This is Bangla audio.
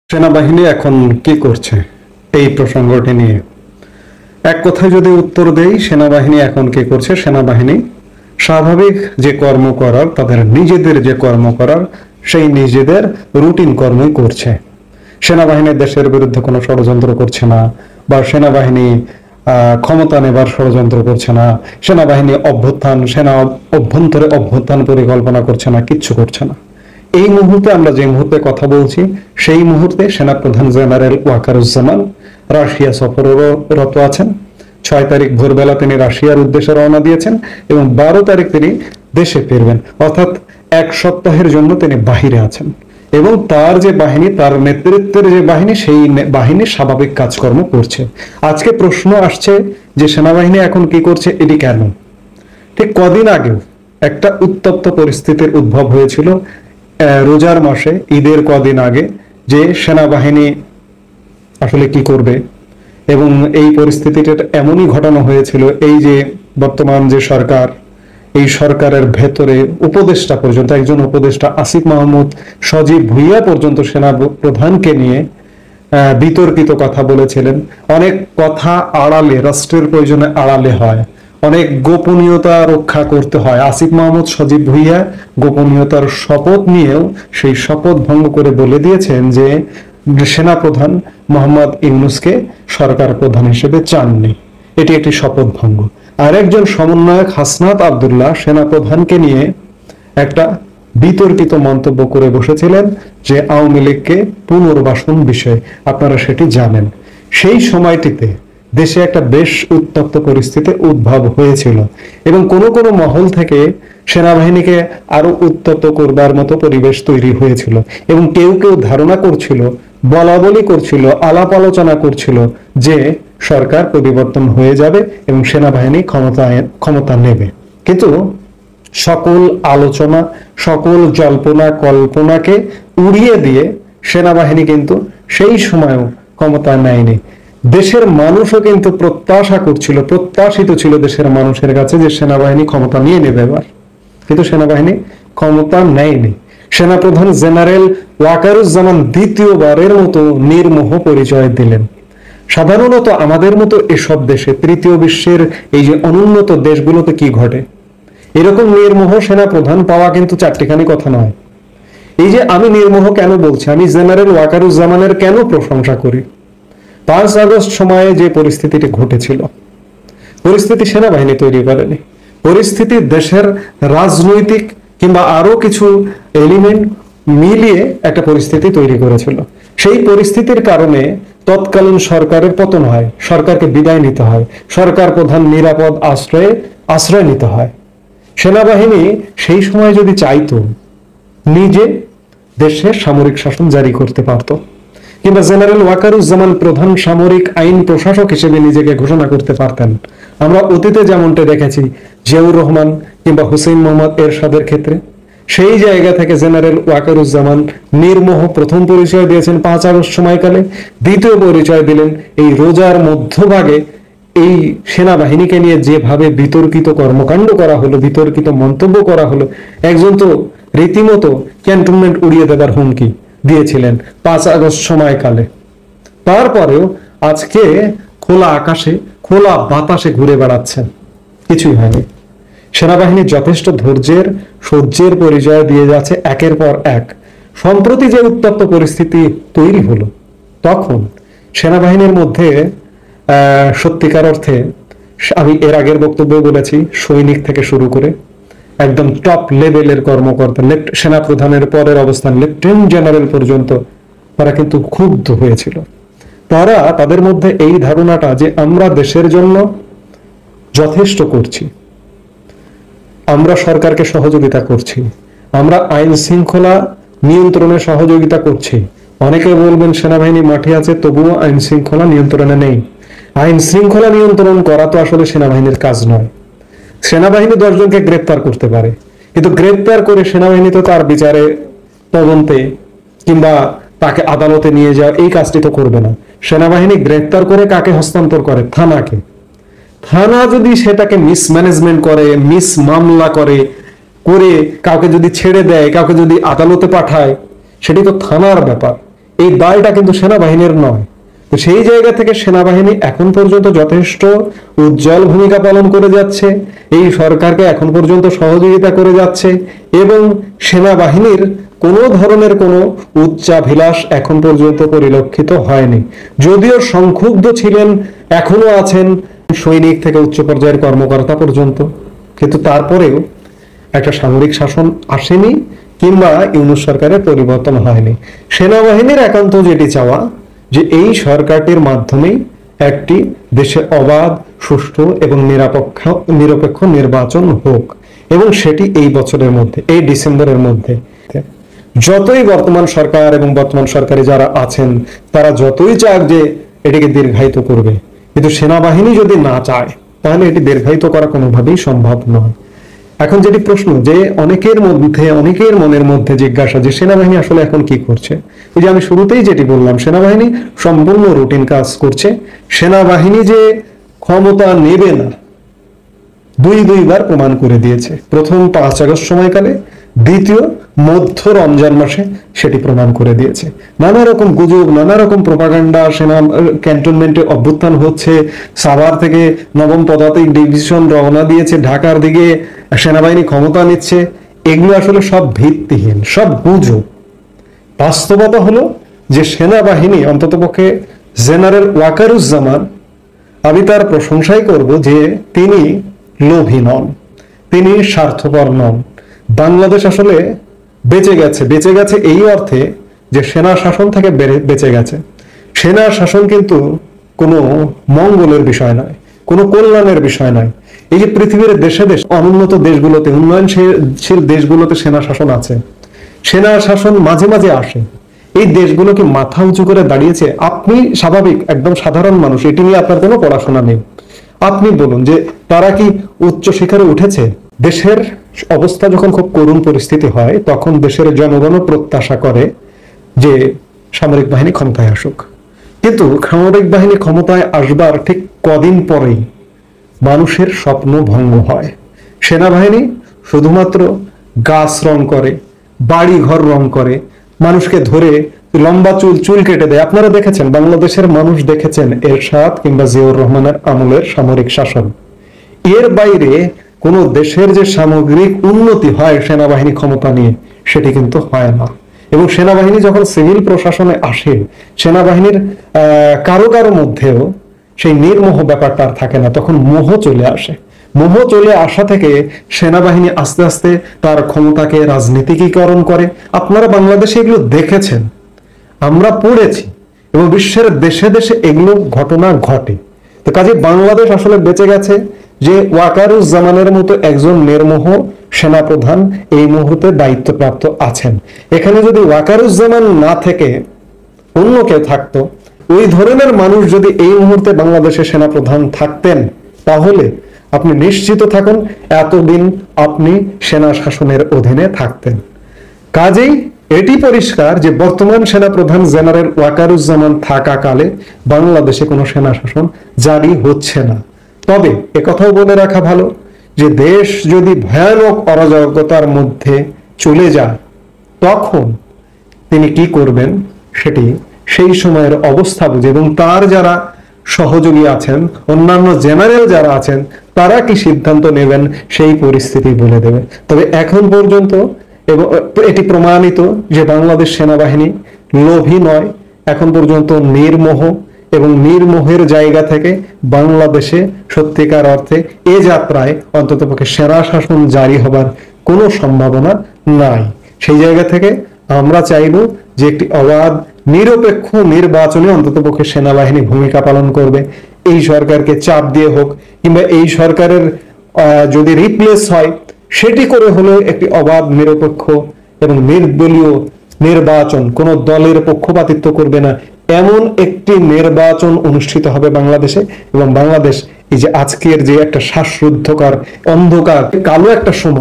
সেনাবাহিনী এখন কি করছে এই প্রসঙ্গটি নিয়ে এক কথায় যদি উত্তর দেই, সেনাবাহিনী এখন কি করছে? সেনাবাহিনী স্বাভাবিক যে কর্ম করার, তাদের নিজেদের যে কর্ম করার, সেই নিজেদের রুটিন কর্মই করছে। সেনাবাহিনী দেশের বিরুদ্ধে কোনো ষড়যন্ত্র করছে না, বা সেনাবাহিনী ক্ষমতা নেবার ষড়যন্ত্র করছে না, সেনাবাহিনী অভ্যন্তরে অভ্যুত্থান পরিকল্পনা করছে না, কিচ্ছু করছে না। এই মুহূর্তে আমরা যে মুহূর্তে কথা বলছি, সেই মুহূর্তে সেনাপ্রধান জেনারেল ওয়াকারুজ্জামান রাশিয়া সফররত আছেন। 6 তারিখ ভোরবেলা তিনি রাশিয়ার উদ্দেশ্যে রওনা দিয়েছেন এবং 12 তারিখ তিনি দেশে ফিরবেন, অর্থাৎ 1 সপ্তাহের জন্য তিনি বাহিরে আছেন। এবং তার যে বাহিনী, তার নেতৃত্বের যে বাহিনী, সেই বাহিনী স্বাভাবিক কাজকর্ম করছে। আজকে প্রশ্ন আসছে যে সেনাবাহিনী এখন কি করছে, এটি কেন? ঠিক কদিন আগেও একটা উত্তপ্ত পরিস্থিতির উদ্ভব হয়েছিল রোজার মাসে, ঈদের কদিন আগে, যে সেনাবাহিনী আসলে কি করবে। এবং এই পরিস্থিতিটা এমনই ঘটানো হয়েছিল, এই যে বর্তমান যে সরকার, এই সরকারের ভেতরে উপদেষ্টা পর্যন্ত, একজন উপদেষ্টা আসিফ মাহমুদ, সজীব ভুইয়া পর্যন্ত সেনা প্রধানকে নিয়ে বিতর্কিত কথা বলেছিলেন। অনেক কথা আড়ালে, রাষ্ট্রের প্রয়োজনে আড়ালে হয়, অনেক গোপনীয়তা রক্ষা করতে হয়। আসিফ মাহমুদ, সজীব ভুইয়া গোপনীয়তার শপথ নিয়েও সেই শপথ ভঙ্গ করে বলে দিয়েছেন যে সেনাপ্রধান মোহাম্মদ ইউনূসকে সরকার প্রধান হিসেবে চাননি। এটি একটি শপথ ভঙ্গ। আরেকজন সমন্বয়ক হাসনাত আব্দুল্লাহ সেনাপ্রধানকে নিয়ে একটা বিতর্কিত মন্তব্য করে বসেছিলেন যে আওয়ামী লীগকে পুনর্বাসন বিষয়ে, আপনারা সেটি জানেন। সেই সময়টিতে দেশে একটা বেশ উত্তপ্ত পরিস্থিতি উদ্ভব হয়েছিল এবং কোনো কোনো মহল থেকে সেনাবাহিনীকে আরো উত্তপ্ত করবার মতো পরিবেশ তৈরি হয়েছিল এবং কেউ কেউ ধারণা করছিল, বলা বলি করছিল, আলাপ আলোচনা করছিল যে সরকার পরিবর্তন হয়ে যাবে এবং সেনাবাহিনী ক্ষমতা নেবে। কিন্তু সকল আলোচনা, সকল জল্পনা কল্পনাকে উড়িয়ে দিয়ে সেনাবাহিনী কিন্তু সেই সময়ও ক্ষমতা নেয়নি। দেশের মানুষও কিন্তু প্রত্যাশা করছিল, প্রত্যাশিত ছিল দেশের মানুষের কাছে যে সেনাবাহিনী ক্ষমতা নিয়ে নেবে এবার, কিন্তু সেনাবাহিনী ক্ষমতা নেয়নি। সেনাপ্রধান জেনারেল ওয়াকারুজ্জামান দ্বিতীয়বারের মতো নির্মোহ পরিচয় দিলেন। সাধারণত আমাদের মতো এসব দেশে, তৃতীয় বিশ্বের এই যে অনুন্নত দেশগুলোতে কি ঘটে, এরকম নির্মোহ সেনাপ্রধান পাওয়া কিন্তু চারটিখানি কথা নয়। এই যে আমি নির্মোহ কেন বলছি, আমি জেনারেল ওয়াকারুজ্জামানের কেন প্রশংসা করি? 5 আগস্ট সময়ে যে পরিস্থিতিটি ঘটেছিল, পরিস্থিতি সেনাবাহিনী তৈরি করেনি। পরিস্থিতি দেশের রাজনৈতিক কিংবা আরো কিছু এলিমেন্ট মিলিয়ে একটা পরিস্থিতি তৈরি করেছিল। সেই পরিস্থিতির কারণে তৎকালীন সরকারের পতন হয়, সরকারকে বিদায় নিতে হয়, সরকার প্রধান নিরাপদ আশ্রয় নিতে হয়। সেনাবাহিনী সেই সময় যদি চাইতো, নিজে দেশে সামরিক শাসন জারি করতে পারত, কিংবা জেনারেল ওয়াকারুজ্জামান প্রধান সামরিক আইন প্রশাসক হিসেবে নিজেকে ঘোষণা করতে পারতেন। আমরা অতীতে যেমনটা দেখেছি জিয়াউর রহমান কিংবা হুসেইন মোহাম্মদ এরশাদের ক্ষেত্রে, সেই জায়গা থেকে জেনারেল ওয়াকারুজ্জামান নির্মোহ প্রথম পরিচয় দিয়েছেন 5 আগস্ট সময়কালে, দ্বিতীয় পরিচয় দিলেন এই রোজার মধ্যভাগে এই সেনাবাহিনীকে নিয়ে যেভাবে বিতর্কিত কর্মকাণ্ড করা হলো, বিতর্কিত মন্তব্য করা হলো। একজন তো রীতিমতো ক্যান্টনমেন্ট উড়িয়ে দেবার হুমকি দিয়েছিলেন 5 আগস্ট সময়কালে। তারপরেও আজকে খোলা আকাশে, খোলা বাতাসে ঘুরে বেড়াচ্ছেন, কিছুই হয়নি। সেনাবাহিনী যথেষ্ট ধৈর্যের, সহ্যের পরিচয় দিয়ে যাচ্ছে একের পর এক। সম্প্রতি যে উত্তপ্ত পরিস্থিতি তৈরি হলো, তখন সেনাবাহিনীর মধ্যে সত্যিকার অর্থে, আমি এর আগের বক্তব্যে বলেছি, সৈনিক থেকে শুরু করে একদম টপ লেভেলের কর্মকর্তা, সেনাপ্রধানের পরের অবস্থান লেফটেন্যান্ট জেনারেল পর্যন্ত, তারা কিন্তু ক্ষুব্ধ হয়েছিল। তাদের মধ্যে এই ধারণাটা যে আমরা দেশের জন্য যথেষ্ট করছি, আমরা সরকারকে সহযোগিতা করছি, আমরা আইন শৃঙ্খলা নিয়ন্ত্রণে সহযোগিতা করছি। অনেকে বলবেন সেনাবাহিনী মাঠে আছে, তবুও আইন শৃঙ্খলা নিয়ন্ত্রণে নেই। আইন শৃঙ্খলা নিয়ন্ত্রণ করা তো আসলে সেনাবাহিনীর কাজ নয়। সেনাবাহিনী 10 জনকে গ্রেপ্তার করতে পারে, কিন্তু গ্রেপ্তার করে সেনাবাহিনী তো তার বিচারে, তদন্তে কিংবা তাকে আদালতে নিয়ে যাওয়া, এই কাজটি তো করবে না। সেনাবাহিনী গ্রেপ্তার করে কাকে হস্তান্তর করে? থানাকে। থানা যদি সেটাকে মিসম্যানেজমেন্ট করে, মিস মামলা করে কাউকে যদি ছেড়ে দেয়, কাউকে যদি আদালতে পাঠায়, সেটি তো থানার ব্যাপার। এই দায়টা কিন্তু সেনাবাহিনীর নয়। তো সেই জায়গা থেকে সেনাবাহিনী এখন পর্যন্ত যথেষ্ট উজ্জ্বল ভূমিকা পালন করে যাচ্ছে, এই সরকারকে এখন পর্যন্ত সহযোগিতা করে যাচ্ছে, এবং সেনাবাহিনীর কোনো ধরনের কোনো উচ্চাভিলাষ এখন পর্যন্ত পরিলক্ষিত হয়নি। যদিও সংক্ষুব্ধ ছিলেন, এখনো আছেন সৈনিক থেকে উচ্চ পর্যায়ের কর্মকর্তা পর্যন্ত, কিন্তু তারপরেও একটা সামরিক শাসন আসেনি কিংবা ইউনূস সরকারের পরিবর্তন হয়নি। সেনাবাহিনীর একান্ত যেটি চাওয়া যে এই সরকারটির মাধ্যমেই একটি দেশে অবাধ, সুষ্ঠু এবং নিরপেক্ষ নির্বাচন হোক, এবং সেটি এই বছরের মধ্যে, এই ডিসেম্বরের মধ্যে। যতই বর্তমান সরকার এবং বর্তমান সরকারে যারা আছেন তারা যতই চাক যে এটিকে দীর্ঘায়িত করবে, কিন্তু সেনাবাহিনী যদি না চায় তাহলে এটি দীর্ঘায়িত করা কোনোভাবেই সম্ভব নয়। এখন যেটি প্রশ্ন, যে অনেকের মনের মধ্যে জিজ্ঞাসা যে সেনাবাহিনী আসলে এখন কি করছে। ওই যে আমি শুরুতেই যেটি বললাম, সেনাবাহিনী সম্পূর্ণ রুটিন কাজ করছে। সেনাবাহিনী যে ক্ষমতা নেবে না দুইবার প্রমাণ করে দিয়েছে। প্রথম 5 আগস্ট সময়কালে, দ্বিতীয় মধ্য রমজান মাসে সেটি প্রমাণ করে দিয়েছে। নানা রকম গুজব, নানা রকম প্রোপাগান্ডা, সেনা ক্যান্টনমেন্টে অভ্যুত্থান হচ্ছে, সাভার থেকে 9ম পদাতিক ডিভিশন রওনা দিয়েছে, ঢাকার দিকে সেনাবাহিনী ক্ষমতা নিচ্ছে, এগুলো আসলে সব ভিত্তিহীন, সব গুজব। বাস্তবতা হলো যে সেনাবাহিনী, অন্ততপক্ষে জেনারেল ওয়াকারুজ্জামান, আমি তার প্রশংসাই করব যে তিনি লোভী নন, তিনি স্বার্থপর নন। বাংলাদেশ আসলে বেঁচে গেছে এই অর্থে যে সেনা শাসন থেকে বেঁচে গেছে। সেনা শাসন কিন্তু কোনো মঙ্গলের বিষয় নয়, কোনো কল্যাণের বিষয় নয়। এই যে পৃথিবীর দেশে অনুন্নত দেশগুলোতে, উন্নয়নশীল দেশগুলোতে সেনা শাসন আছে, সেনা শাসন মাঝে মাঝে আসে। এই দেশগুলো কি মাথা উঁচু করে দাঁড়িয়েছে? আপনি স্বাভাবিক একদম সাধারণ মানুষ, এটি নিয়ে আপনার কোনো পড়াশোনা নেই, আপনি বলুন যে তারা কি উচ্চ শিখরে উঠেছে? দেশের অবস্থা যখন খুব করুণ পরিস্থিতি হয়, তখন দেশের জনগণ প্রত্যাশা করে যে সামরিক বাহিনী ক্ষমতায় আসুক, কিন্তু সামরিক বাহিনী ক্ষমতায় আসবার ঠিক কদিন পরেই মানুষের স্বপ্ন ভঙ্গ হয়। সেনাবাহিনী শুধুমাত্র গাছ রং করে, বাড়ি ঘর রং করে, মানুষকে ধরে লম্বা চুল কেটে দেয়। আপনারা দেখেছেন, বাংলাদেশের মানুষ দেখেছেন এরশাদ কিংবা জিয়াউর রহমানের আমলের সামরিক শাসন। এর বাইরে কোন দেশের যে সামগ্রিক উন্নতি হয় সেনাবাহিনী ক্ষমতা নিয়ে, সেটি কিন্তু হয় না। এবং সেনাবাহিনী যখন সিভিল প্রশাসনে আসে, সেনাবাহিনীর কারো মধ্যেও সেই নির্মোহ ব্যাপারটা আর থাকে না, তখন মোহ চলে আসে। মোহ চলে আসা থেকে সেনাবাহিনী আস্তে আস্তে তার ক্ষমতাকে রাজনীতিকীকরণ করে। আপনারা বাংলাদেশে এগুলো দেখেছেন, আমরা পড়েছি, এবং বিশ্বের দেশে দেশে এগুলো ঘটনা ঘটে। তো কাজে বাংলাদেশ আসলে বেঁচে গেছে যে ওয়াকারুজ্জামানের মতো একজন নির্মোহ সেনাপ্রধান এই মুহূর্তে দায়িত্বপ্রাপ্ত আছেন। এখানে যদি ওয়াকারুজ্জামান না থেকে অন্য কেউ থাকতো, ওই ধরনের মানুষ যদি এই মুহূর্তে বাংলাদেশের সেনাপ্রধান থাকতেন, তাহলে আপনি নিশ্চিত থাকুন এতদিন আপনি সেনা শাসনের অধীনে থাকতেন। কাজেই এটি পরিষ্কার যে বর্তমান সেনাপ্রধান জেনারেল ওয়াকারুজ্জামান থাকাকালে বাংলাদেশে কোনো সেনা শাসন জারি হচ্ছে না। তবে একথাও বলে রাখা ভালো যে দেশ যদি ভয়ানক অরাজকতার মধ্যে চলে যায়, তখন তিনি কি করবেন সেটি সেই সময়ের অবস্থা বুঝে, এবং তার যারা সহযোগী আছেন, অন্যান্য জেনারেল যারা আছেন, তারা কি সিদ্ধান্ত নেবেন সেই পরিস্থিতি বলে দেবে। তবে এখন পর্যন্ত এবং এটি প্রমাণিত যে বাংলাদেশ সেনাবাহিনী লোভী নয়, এখন পর্যন্ত নির্মোহ, এবং নির্মোহের জায়গা থেকে বাংলাদেশে সত্যিকার অর্থে এ যাত্রায় অন্ততপক্ষে সেনা শাসন জারি হবার কোনো সম্ভাবনা নাই। সেই জায়গা থেকে আমরা চাইব যে একটি অবাধ নিরপেক্ষ নির্বাচনে অন্ততপক্ষে সেনাবাহিনী ভূমিকা পালন করবে। এই সরকারকে চাপ দিয়ে হোক, কিংবা এই সরকারের যদি রিপ্লেস হয়, সেটি করে হলেও একটি অবাধ নিরপেক্ষ এবং নির্দলীয় নির্বাচন, কোন দলের পক্ষপাতিত্ব করবে না, এমন একটি নির্বাচন অনুষ্ঠিত হবে বাংলাদেশে। এবং বাংলাদেশ এই যে আজকের যে একটা শ্বাসরুদ্ধকর অন্ধকার কালো একটা সময়,